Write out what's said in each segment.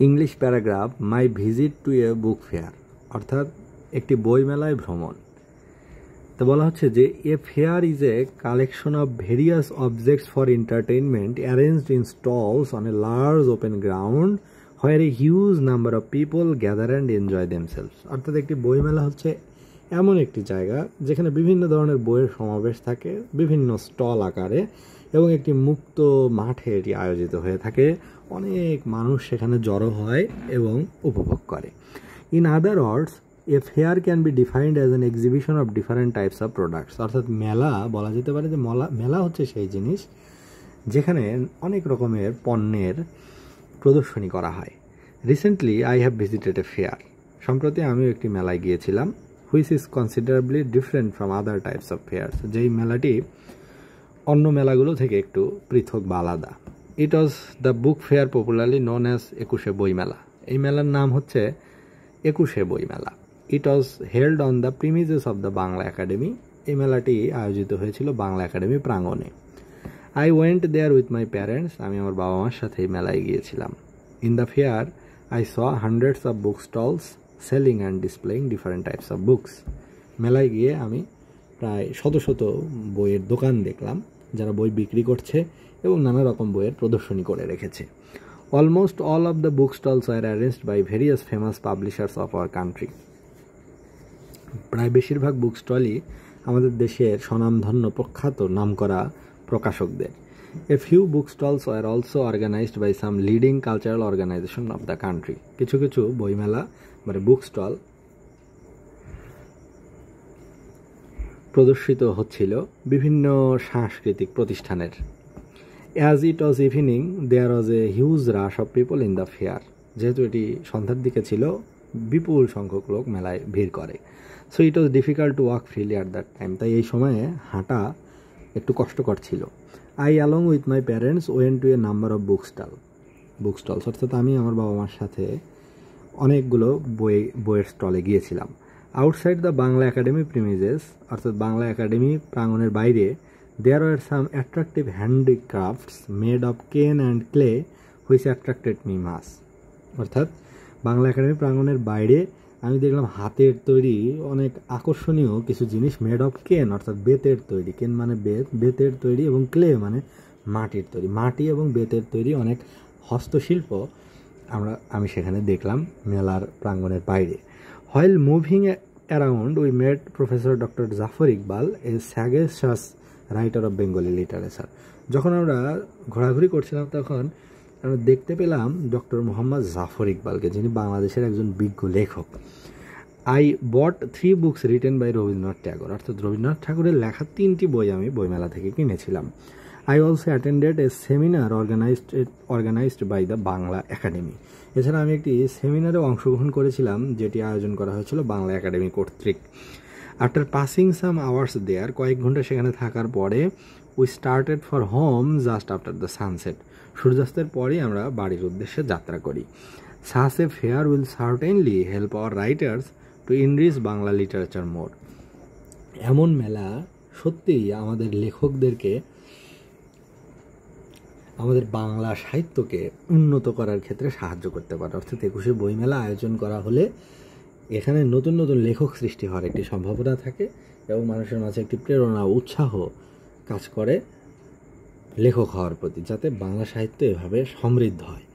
English paragraph my visit to a book fair, অর্থাৎ একটি বইমেলায় ভ্রমণ। তো বলা হচ্ছে যে a fair is a collection of various objects for entertainment arranged in stalls on a large open ground where a huge number of people gather and enjoy themselves. অর্থাৎ একটি বইমেলা হচ্ছে এমন একটি জায়গা যেখানে বিভিন্ন ধরনের বইয়ের সমাবেশ থাকে বিভিন্ন স্টল আকারে, এবং একটি মুক্ত মাঠে এটি আয়োজিত হয়ে থাকে। অনেক মানুষ সেখানে জড়ো হয় এবং উপভোগ করে। In other words, a fair can be defined as an exhibition of different types of products. অর্থাৎ মেলা বলা যেতে পারে যে মেলা হচ্ছে সেই জিনিস যেখানে অনেক রকমের পণ্যের প্রদর্শনী করা হয়। Recently I have visited a fair. সম্প্রতি আমিও একটি মেলায় গিয়েছিলাম, which is considerably different from other types of fairs. যেই মেলাটি অন্য মেলাগুলো থেকে একটু পৃথক বা আলাদা। It was the book fair popularly known as Ekushe Boimela. এই মেলার নাম হচ্ছে Ekushe Boimela. It was held on the premises of the Bangla academy. এই মেলাটি আয়োজিত হয়েছিল বাংলা একাডেমি প্রাঙ্গণে। I went there with my parents. আমি আমার বাবা মার সাথে এই মেলায় গিয়েছিলাম। In the fair I saw hundreds of book stalls selling and displaying different types of books. মেলায় গিয়ে আমি প্রায় শত শত বইয়ের দোকান দেখলাম যারা বই বিক্রি করছে এবং নানা রকম বইয়ের প্রদর্শনী করে রেখেছে। Almost all of the book stalls are arranged by various famous publishers of our country. প্রায় বেশিরভাগ বুক স্টলই আমাদের দেশের স্বনামধন্য প্রখ্যাত নামকরা প্রকাশকদের। A few book stalls are also organized by some leading cultural organization of the country. কিছু কিছু বইমেলা মানে বুক স্টল প্রদর্শিত হচ্ছিল বিভিন্ন সাংস্কৃতিক প্রতিষ্ঠানের। As it was evening there was a huge rush of people in the fair. যেহেতু এটি সন্ধ্যার দিকে ছিল, বিপুল সংখ্যক লোক মেলায় ভিড় করে। So it was difficult to walk freely at that time. তাই এই সময়ে হাঁটা একটু কষ্টকর ছিল। I along with my parents went to A number of book stalls. অর্থাৎ আমি আমার বাবা মার সাথে অনেকগুলো বইয়ের স্টলে গিয়েছিলাম। Outside the Bangla academy premises, অর্থাৎ বাংলা একাডেমি প্রাঙ্গণের বাইরে, there were some attractive handicrafts made of cane and clay which attracted me most. অর্থাৎ বাংলা একাডেমি প্রাঙ্গণের বাইরে আমি দেখলাম হাতের তৈরি অনেক আকর্ষণীয় কিছু জিনিস, মেড অফ কেন অর্থাৎ বেতের তৈরি, কেন মানে বেতের তৈরি, এবং ক্লে মানে মাটির তৈরি, মাটি এবং বেতের তৈরি অনেক হস্তশিল্প আমি সেখানে দেখলাম মেলার প্রাঙ্গণের বাইরে। While moving around, we met Professor Dr. Zafar Iqbal, a sagacious writer of Bengali literature. যখন আমরা ঘোরাঘুরি করছিলাম তখন আমরা দেখতে পেলাম ডক্টর মোহাম্মদ জাফর ইকবালকে, যিনি বাংলাদেশের একজন বিজ্ঞ লেখক। I bought 3 books written by Rabindranath Tagore. অর্থাৎ রবীন্দ্রনাথ ঠাকুরের লেখা 3টি বই আমি বইমেলা থেকে কিনেছিলাম। I also attended a seminar organised by the Bangla Academy. এছাড়া আমি একটি সেমিনারে অংশগ্রহণ করেছিলাম যেটি আয়োজন করা হয়েছিল বাংলা একাডেমি কর্তৃক। After passing some hours there, কয়েক ঘন্টা সেখানে থাকার পরে, we started for home just after the sunset. সূর্যাস্তের পরেই আমরা বাড়ির উদ্দেশ্যে যাত্রা করি। Such a fair will certainly help our writers to enrich Bangla literature more. এমন মেলা সত্যিই আমাদের লেখকদেরকে আমাদের বাংলা সাহিত্যকে উন্নত করার ক্ষেত্রে সাহায্য করতে পারে। অর্থাৎ 21শে বইমেলা আয়োজন করা হলে এখানে নতুন নতুন লেখক সৃষ্টি হওয়ার একটি সম্ভাবনা থাকে এবং মানুষের মাঝে একটি প্রেরণা উৎসাহ কাজ করে লেখক হওয়ার প্রতি, যাতে বাংলা সাহিত্য এভাবে সমৃদ্ধ হয়।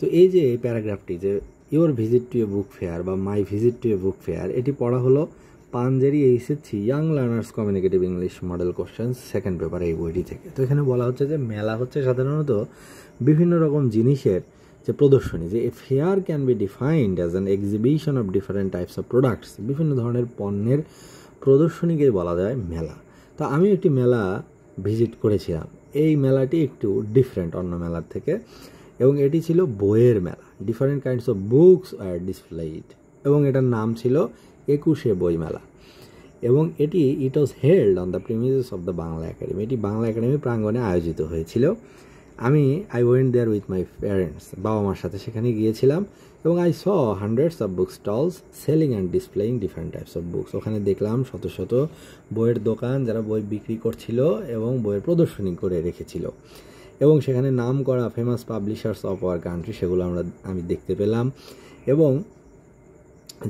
তো এই যে এই প্যারাগ্রাফটি যে your visit to a book fair বা my visit to a book fair, এটি পড়া হলো Panjeree HSC young learners communicative English model questions second paper এই বইটি থেকে। তো এখানে বলা হচ্ছে যে মেলা হচ্ছে সাধারণত বিভিন্ন রকম জিনিসের যে প্রদর্শনী, যে a fair can be defined as an exhibition of different types of products. বিভিন্ন ধরনের পণ্যের প্রদর্শনীকে বলা যায় মেলা। তো আমি একটি মেলা ভিজিট করেছিলাম। এই মেলাটি একটু ডিফারেন্ট অন্য মেলার থেকে, এবং এটি ছিল বইয়ের মেলা। Different kinds of books are displayed, এবং এটার নাম ছিল 21শে বইমেলা। এবং এটি it was held on the premises of the Bangla academy. এটি বাংলা একাডেমি প্রাঙ্গণে আয়োজিত হয়েছিল। I went there with my parents. বাবা মার সাথে সেখানে গিয়েছিলাম এবং I saw hundreds of book stalls selling and displaying different types of books. ওখানে দেখলাম শত শত বইয়ের দোকান যারা বই বিক্রি করছিল এবং বইয়ের প্রদর্শনী করে রেখেছিল। এবং সেখানে নাম করা famous publishers of our country সেগুলো আমি দেখতে পেলাম। এবং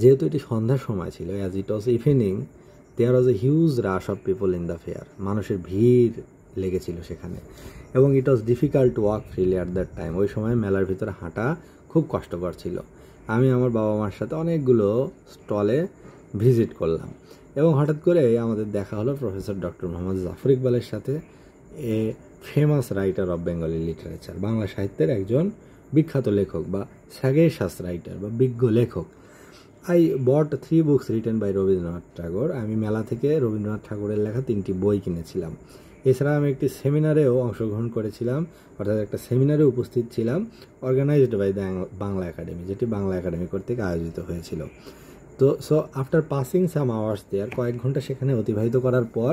যেহেতু এটি সন্ধ্যার সময় ছিল, as it was evening, there was a huge rush of people in the fair, মানুষের ভিড় লেগেছিল সেখানে। এবং it was difficult to walk freely at that time, ওই সময় মেলার ভিতরে হাঁটা খুব কষ্টকর ছিল। আমি আমার বাবা মার সাথে অনেকগুলো স্টলে ভিজিট করলাম এবং হঠাৎ করে আমাদের দেখা হলো প্রফেসর ডক্টর মোহাম্মদ জাফর ইকবালের সাথে, a famous writer of Bengali literature, Bangla সাহিত্যের একজন বিখ্যাত লেখক বা স্যাগেশাস রাইটার বা বিজ্ঞ লেখক। I bought 3 books written by Rabindranath Tagore. আমি মেলা থেকে রবীন্দ্রনাথ ঠাকুরের লেখা 3টি বই কিনেছিলাম। এছাড়া আমি একটি সেমিনারেও অংশগ্রহণ করেছিলাম, অর্থাৎ একটা সেমিনারে উপস্থিত ছিলাম, অর্গানাইজড বাই বাংলা একাডেমি, যেটি বাংলা একাডেমি কর্তৃক আয়োজিত হয়েছিল। তো after passing some hours there, কয়েক ঘন্টা সেখানে অতিবাহিত করার পর,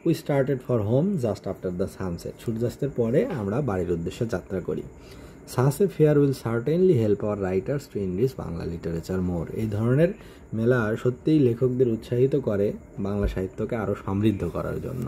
we started for home just after the sunset. সূর্যাস্তের পরে আমরা বাড়ির উদ্দেশ্যে যাত্রা করি। Such a fair will certainly help our writers to enrich Bangla literature more. এই ধরনের মেলা সত্যিই লেখকদের উৎসাহিত করে বাংলা সাহিত্যকে আরও সমৃদ্ধ করার জন্য।